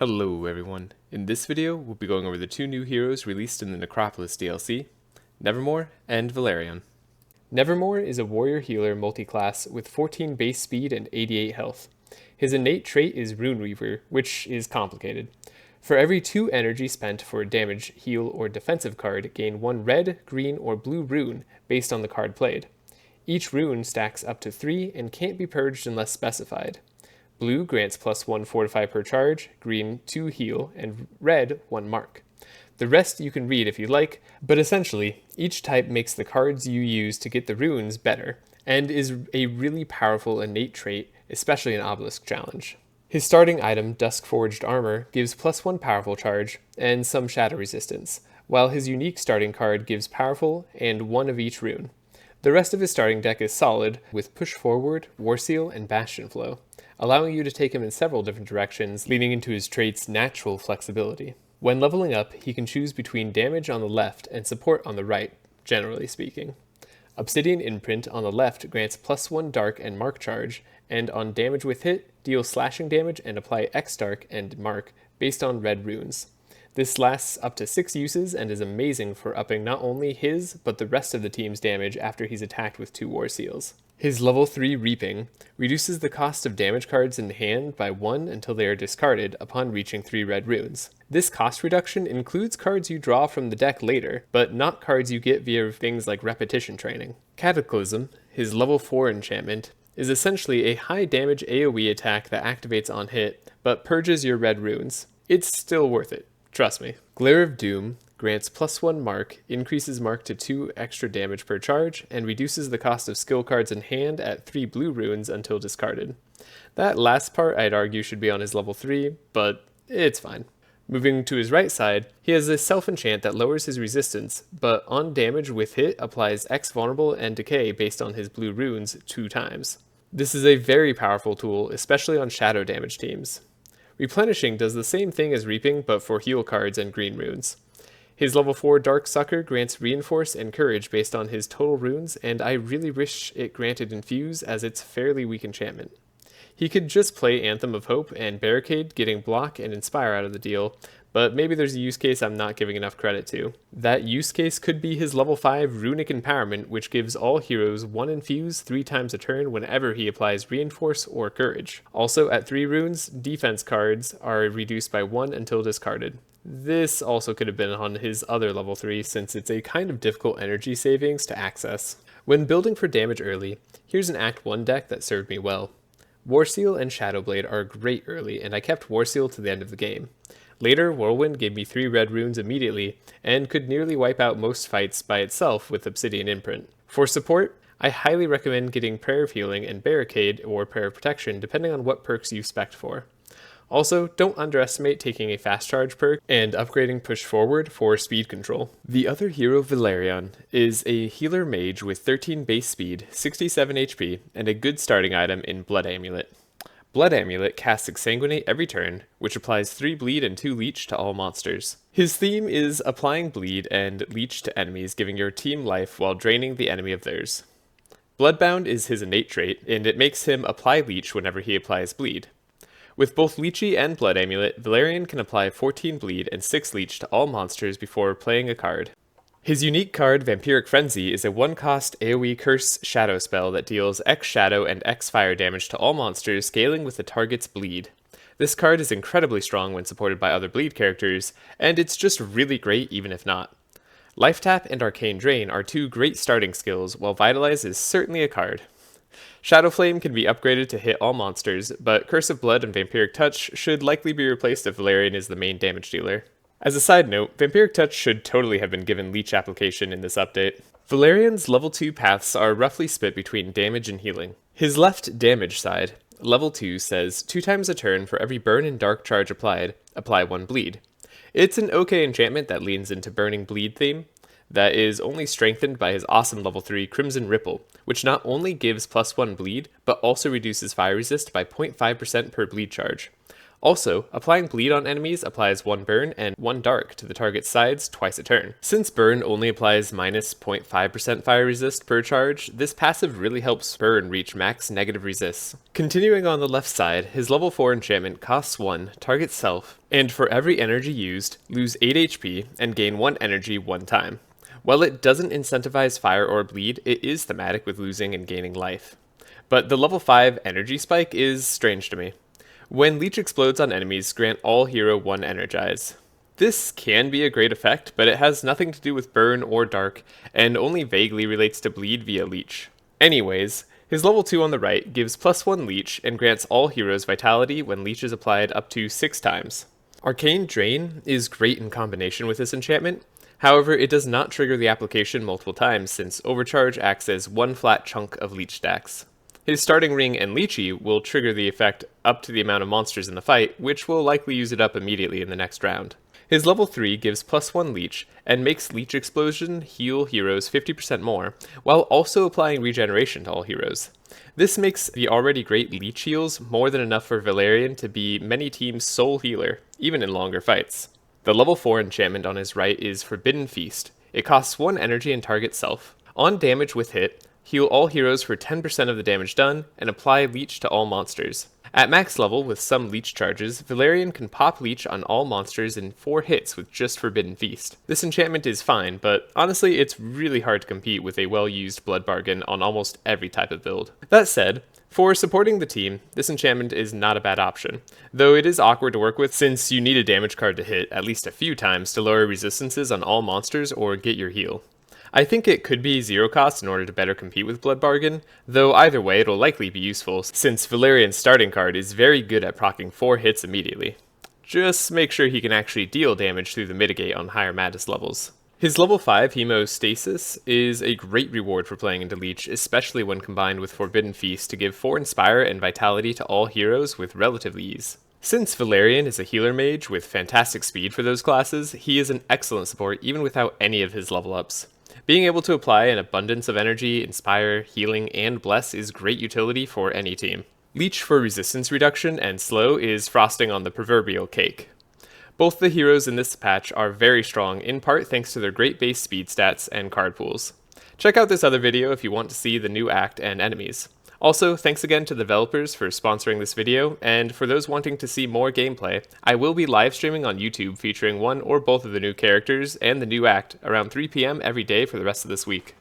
Hello everyone. In this video, we'll be going over the two new heroes released in the Necropolis DLC, Nevermoor and Velarion. Nevermoor is a warrior healer multi-class with 14 base speed and 88 health. His innate trait is Runeweaver, which is complicated. For every 2 energy spent for a damage, heal, or defensive card, gain 1 red, green, or blue rune based on the card played. Each rune stacks up to 3 and can't be purged unless specified. Blue grants +1 fortify per charge, green 2 heal, and red 1 mark. The rest you can read if you like, but essentially, each type makes the cards you use to get the runes better, and is a really powerful innate trait, especially in Obelisk challenge. His starting item, Dusk Forged Armor, gives +1 powerful charge, and some shadow resistance, while his unique starting card gives powerful and 1 of each rune. The rest of his starting deck is solid, with Push Forward, Warseal, and Bastion Flow, allowing you to take him in several different directions, leaning into his trait's natural flexibility. When leveling up, he can choose between damage on the left and support on the right, generally speaking. Obsidian Imprint on the left grants +1 dark and mark charge, and on damage with hit, deal slashing damage and apply X dark and mark based on red runes. This lasts up to 6 uses and is amazing for upping not only his, but the rest of the team's damage after he's attacked with 2 Warseals. His level 3 Reaping reduces the cost of damage cards in hand by 1 until they are discarded upon reaching 3 red runes. This cost reduction includes cards you draw from the deck later, but not cards you get via things like repetition training. Cataclysm, his level 4 enchantment, is essentially a high damage AoE attack that activates on hit, but purges your red runes. It's still worth it. Trust me. Glare of Doom grants +1 mark, increases mark to 2 extra damage per charge, and reduces the cost of skill cards in hand at 3 blue runes until discarded. That last part I'd argue should be on his level 3, but it's fine. Moving to his right side, he has a self-enchant that lowers his resistance, but on damage with hit applies X vulnerable and decay based on his blue runes 2 times. This is a very powerful tool, especially on shadow damage teams. Replenishing does the same thing as Reaping, but for heal cards and green runes. His level 4 Dark Sucker grants Reinforce and Courage based on his total runes, and I really wish it granted Infuse as it's fairly weak enchantment. He could just play Anthem of Hope and Barricade, getting Block and Inspire out of the deal, but maybe there's a use case I'm not giving enough credit to. That use case could be his level 5 Runic Empowerment, which gives all heroes 1 Infuse 3 times a turn whenever he applies Reinforce or Courage. Also, at 3 runes, defense cards are reduced by 1 until discarded. This also could have been on his other level 3 since it's a kind of difficult energy savings to access. When building for damage early, here's an Act 1 deck that served me well. Warseal and Shadowblade are great early, and I kept Warseal to the end of the game. Later, Whirlwind gave me 3 red runes immediately, and could nearly wipe out most fights by itself with Obsidian Imprint. For support, I highly recommend getting Prayer of Healing and Barricade or Prayer of Protection depending on what perks you spec for. Also, don't underestimate taking a fast charge perk and upgrading Push Forward for speed control. The other hero, Velarion, is a healer mage with 13 base speed, 67 HP, and a good starting item in Blood Amulet. Blood Amulet casts Exsanguinate every turn, which applies 3 bleed and 2 leech to all monsters. His theme is applying bleed and leech to enemies, giving your team life while draining the enemy of theirs. Bloodbound is his innate trait, and it makes him apply leech whenever he applies bleed. With both Leechy and Blood Amulet, Velarion can apply 14 bleed and 6 leech to all monsters before playing a card. His unique card, Vampiric Frenzy, is a 1-cost AoE Curse Shadow spell that deals X Shadow and X Fire damage to all monsters, scaling with the target's bleed. This card is incredibly strong when supported by other bleed characters, and it's just really great even if not. Life Tap and Arcane Drain are 2 great starting skills, while Vitalize is certainly a card. Shadow Flame can be upgraded to hit all monsters, but Curse of Blood and Vampiric Touch should likely be replaced if Velarion is the main damage dealer. As a side note, Vampiric Touch should totally have been given leech application in this update. Valarion's level 2 paths are roughly split between damage and healing. His left damage side, level 2, says 2 times a turn for every burn and dark charge applied, apply 1 bleed. It's an okay enchantment that leans into burning bleed theme, that is only strengthened by his awesome level 3 Crimson Ripple, which not only gives +1 bleed, but also reduces fire resist by 0.5% per bleed charge. Also, applying bleed on enemies applies 1 burn and 1 dark to the target's sides twice a turn. Since burn only applies minus 0.5% fire resist per charge, this passive really helps burn reach max negative resists. Continuing on the left side, his level 4 enchantment costs 1, target self, and for every energy used, lose 8 HP and gain 1 energy 1 time. While it doesn't incentivize fire or bleed, it is thematic with losing and gaining life. But the level 5 energy spike is strange to me. When Leech explodes on enemies, grant all hero 1 energize. This can be a great effect, but it has nothing to do with burn or dark, and only vaguely relates to bleed via Leech. Anyways, his level 2 on the right gives +1 Leech and grants all heroes vitality when Leech is applied up to 6 times. Arcane Drain is great in combination with this enchantment, however it does not trigger the application multiple times since Overcharge acts as 1 flat chunk of Leech stacks. His starting ring and Leechy will trigger the effect up to the amount of monsters in the fight, which will likely use it up immediately in the next round. His level 3 gives +1 Leech, and makes Leech Explosion heal heroes 50% more, while also applying regeneration to all heroes. This makes the already great Leech heals more than enough for Velarion to be many teams' sole healer, even in longer fights. The level 4 enchantment on his right is Forbidden Feast. It costs 1 energy and target self. On damage with hit, heal all heroes for 10% of the damage done, and apply Leech to all monsters. At max level, with some Leech charges, Velarion can pop Leech on all monsters in 4 hits with just Forbidden Feast. This enchantment is fine, but honestly it's really hard to compete with a well-used Blood Bargain on almost every type of build. That said, for supporting the team, this enchantment is not a bad option, though it is awkward to work with since you need a damage card to hit at least a few times to lower resistances on all monsters or get your heal. I think it could be 0 cost in order to better compete with Blood Bargain, though either way it'll likely be useful since Velarion's starting card is very good at proccing 4 hits immediately. Just make sure he can actually deal damage through the mitigate on higher Madness levels. His level 5 Hemostasis is a great reward for playing into Leech, especially when combined with Forbidden Feast to give 4 Inspire and Vitality to all heroes with relative ease. Since Velarion is a healer mage with fantastic speed for those classes, he is an excellent support even without any of his level ups. Being able to apply an abundance of energy, inspire, healing, and bless is great utility for any team. Leech for resistance reduction and slow is frosting on the proverbial cake. Both the heroes in this patch are very strong, in part thanks to their great base speed stats and card pools. Check out this other video if you want to see the new act and enemies. Also, thanks again to the developers for sponsoring this video, and for those wanting to see more gameplay, I will be live streaming on YouTube featuring one or both of the new characters and the new act around 3 PM every day for the rest of this week.